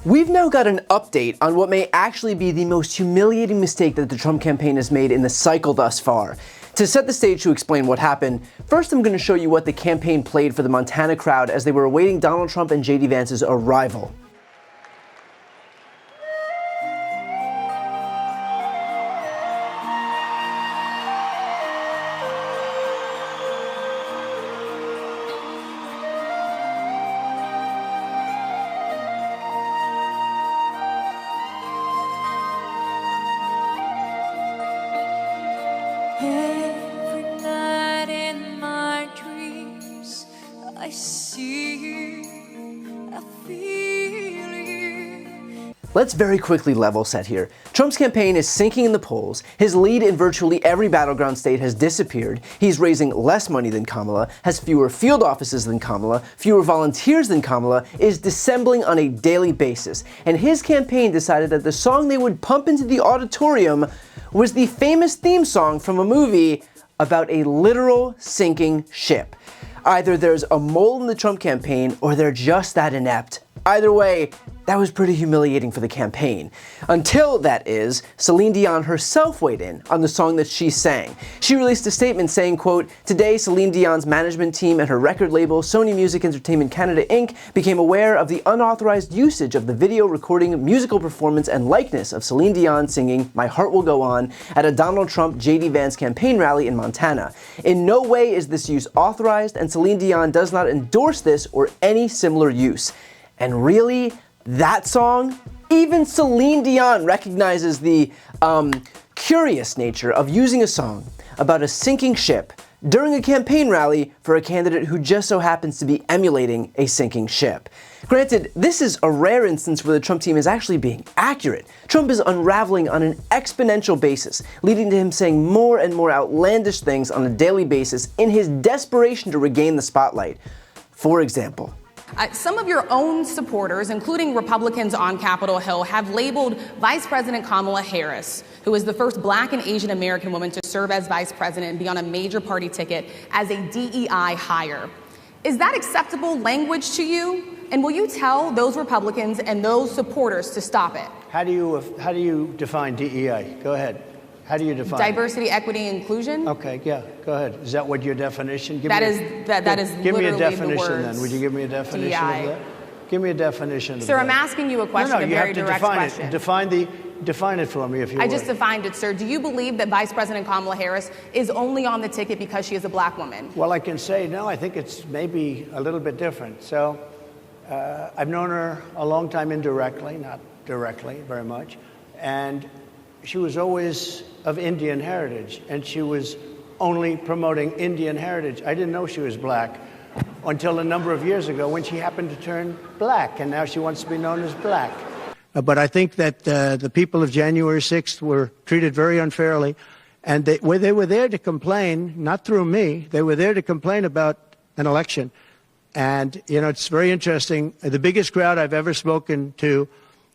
We've now got an update on what may actually be the most humiliating mistake that the Trump campaign has made in the cycle thus far. To set the stage to explain what happened, first I'm going to show you what the campaign played for the Montana crowd as they were awaiting Donald Trump and J.D. Vance's arrival. Every night in my dreams, I see you, I feel you. Let's very quickly level set here. Trump's campaign is sinking in the polls. His lead in virtually every battleground state has disappeared. He's raising less money than Kamala, has fewer field offices than Kamala, fewer volunteers than Kamala, is dissembling on a daily basis. And his campaign decided that the song they would pump into the auditorium was the famous theme song from a movie about a literal sinking ship. Either there's a mole in the Trump campaign or they're just that inept. Either way, that was pretty humiliating for the campaign. Until, that is, Seline Dion herself weighed in on the song that she sang. She released a statement saying, quote, "Today, Seline Dion's management team and her record label, Sony Music Entertainment Canada Inc., became aware of the unauthorized usage of the video recording, musical performance, and likeness of Seline Dion singing My Heart Will Go On at a Donald Trump J.D. Vance campaign rally in Montana. In no way is this use authorized, and Seline Dion does not endorse this or any similar use." And really, that song, even Seline Dion recognizes the curious nature of using a song about a sinking ship during a campaign rally for a candidate who just so happens to be emulating a sinking ship. Granted, this is a rare instance where the Trump team is actually being accurate. Trump is unraveling on an exponential basis, leading to him saying more and more outlandish things on a daily basis in his desperation to regain the spotlight. For example, some of your own supporters, including Republicans on Capitol Hill, have labeled Vice President Kamala Harris, who is the first Black and Asian American woman to serve as vice president and be on a major party ticket, as a DEI hire. Is that acceptable language to you? And will you tell those Republicans and those supporters to stop it? How do you define DEI? Go ahead. How do you define diversity, equity, inclusion? Okay, yeah, go ahead. Is that what your definition? That is give me a literally definition the words then. Would you give me a definition DEI. of that? Give me a definition of that. Sir, I'm asking you a question, No, a you very have to direct define question. it. Define it for me, if you would. I just defined it, sir. Do you believe that Vice President Kamala Harris is only on the ticket because she is a Black woman? Well, I can say no. I think it's maybe a little bit different. So, I've known her a long time indirectly, not directly very much, and she was always of Indian heritage, and she was only promoting Indian heritage. I didn't know she was Black until a number of years ago when she happened to turn Black, and now she wants to be known as Black. But I think that the people of January 6th were treated very unfairly, and they were there to complain, not through me, they were there to complain about an election. And, you know, it's very interesting. The biggest crowd I've ever spoken to,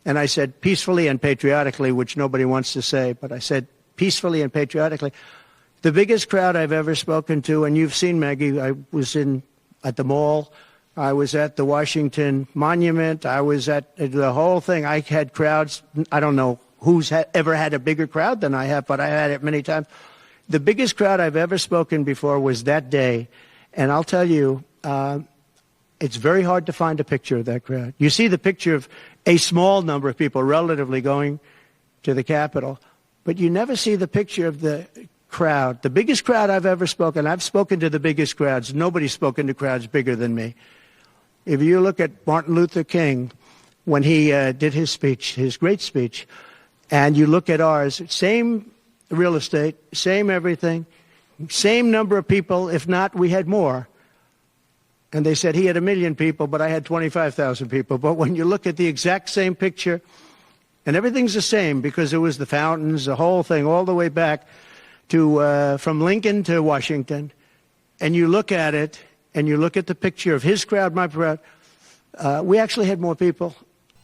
and I said peacefully and patriotically, which nobody wants to say, but I said peacefully and patriotically. The biggest crowd I've ever spoken to, and you've seen, Maggie, I was at the mall, I was at the Washington Monument, I was at the whole thing. I had crowds, I don't know who's ever had a bigger crowd than I have, but I had it many times. The biggest crowd I've ever spoken before was that day, and I'll tell you, it's very hard to find a picture of that crowd. You see the picture of a small number of people relatively going to the Capitol, but you never see the picture of the crowd. The biggest crowd I've ever spoken, I've spoken to the biggest crowds. Nobody's spoken to crowds bigger than me. If you look at Martin Luther King, when he did his speech, his great speech, and you look at ours, same real estate, same everything, same number of people, if not, we had more. And they said he had 1 million people, but I had 25,000 people. But when you look at the exact same picture, and everything's the same because it was the fountains, the whole thing, all the way back to from Lincoln to Washington, and you look at it, and you look at the picture of his crowd, my crowd, we actually had more people.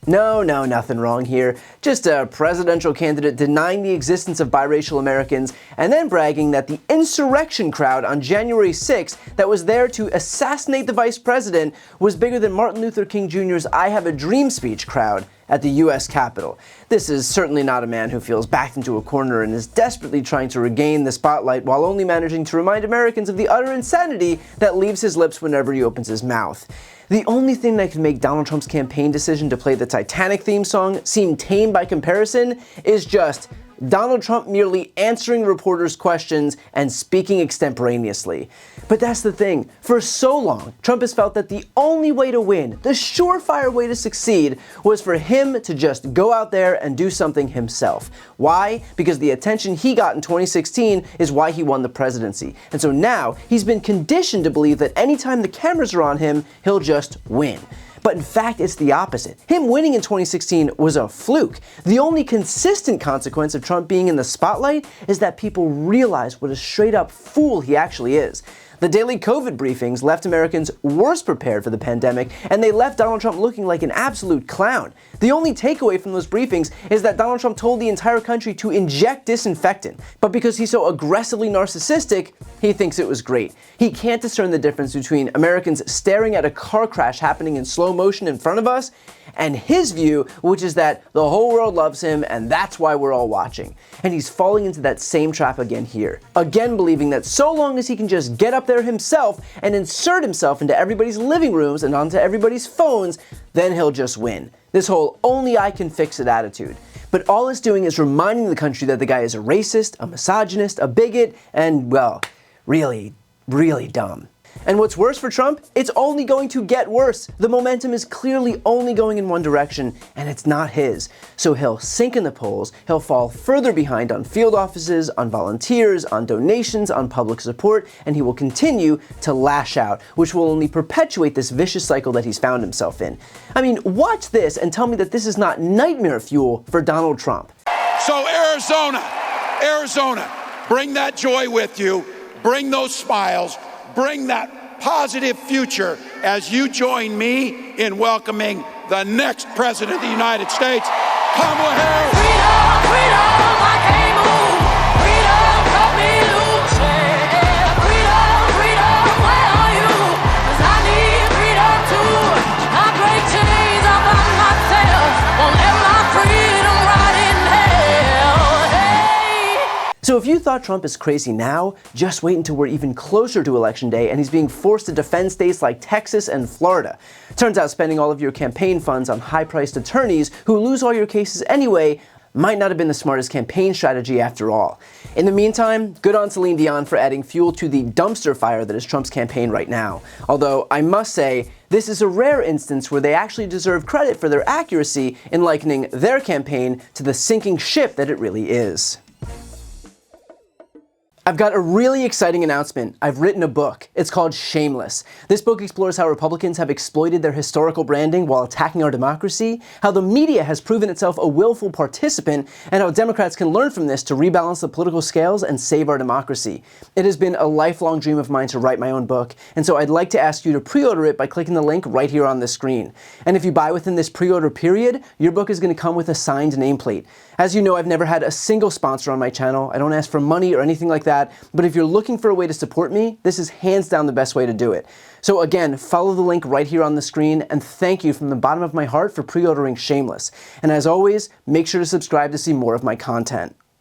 No, nothing wrong here. Just a presidential candidate denying the existence of biracial Americans and then bragging that the insurrection crowd on January 6th that was there to assassinate the vice president was bigger than Martin Luther King Jr.'s I Have a Dream speech crowd. at the US Capitol. This is certainly not a man who feels backed into a corner and is desperately trying to regain the spotlight while only managing to remind Americans of the utter insanity that leaves his lips whenever he opens his mouth. The only thing that could make Donald Trump's campaign decision to play the Titanic theme song seem tame by comparison is just Donald Trump merely answering reporters' questions and speaking extemporaneously. But that's the thing. For so long, Trump has felt that the only way to win, the surefire way to succeed, was for him to just go out there and do something himself. Why? Because the attention he got in 2016 is why he won the presidency. And so now, he's been conditioned to believe that anytime the cameras are on him, he'll just win. But in fact, it's the opposite. Him winning in 2016 was a fluke. The only consistent consequence of Trump being in the spotlight is that people realize what a straight-up fool he actually is. The daily COVID briefings left Americans worse prepared for the pandemic, and they left Donald Trump looking like an absolute clown. The only takeaway from those briefings is that Donald Trump told the entire country to inject disinfectant, but because he's so aggressively narcissistic, he thinks it was great. He can't discern the difference between Americans staring at a car crash happening in slow motion in front of us and his view, which is that the whole world loves him and that's why we're all watching. And he's falling into that same trap again here. Again believing that so long as he can just get up there himself and insert himself into everybody's living rooms and onto everybody's phones, then he'll just win. This whole only I can fix it attitude. But all it's doing is reminding the country that the guy is a racist, a misogynist, a bigot, and, well, really, really dumb. And what's worse for Trump? It's only going to get worse. The momentum is clearly only going in one direction, and it's not his. So he'll sink in the polls, he'll fall further behind on field offices, on volunteers, on donations, on public support, and he will continue to lash out, which will only perpetuate this vicious cycle that he's found himself in. I mean, watch this and tell me that this is not nightmare fuel for Donald Trump. So Arizona, bring that joy with you, bring those smiles, bring that positive future as you join me in welcoming the next President of the United States, Kamala Harris. Freedom, freedom, I can't move. Freedom, cut me loose. Yeah. Freedom, freedom, where are you? 'Cause I need freedom too. I break chains up on myself. Won't let my freedom rot in hell. Hey. So if you thought Trump is crazy now, just wait until we're even closer to Election Day and he's being forced to defend states like Texas and Florida. Turns out spending all of your campaign funds on high-priced attorneys who lose all your cases anyway might not have been the smartest campaign strategy after all. In the meantime, good on Seline Dion for adding fuel to the dumpster fire that is Trump's campaign right now. Although, I must say, this is a rare instance where they actually deserve credit for their accuracy in likening their campaign to the sinking ship that it really is. I've got a really exciting announcement. I've written a book. It's called Shameless. This book explores how Republicans have exploited their historical branding while attacking our democracy, how the media has proven itself a willful participant, and how Democrats can learn from this to rebalance the political scales and save our democracy. It has been a lifelong dream of mine to write my own book, and so I'd like to ask you to pre-order it by clicking the link right here on the screen. And if you buy within this pre-order period, your book is going to come with a signed nameplate. As you know, I've never had a single sponsor on my channel. I don't ask for money or anything like that, but if you're looking for a way to support me, this is hands down the best way to do it. So again, follow the link right here on the screen, and thank you from the bottom of my heart for pre-ordering Shameless. And as always, make sure to subscribe to see more of my content.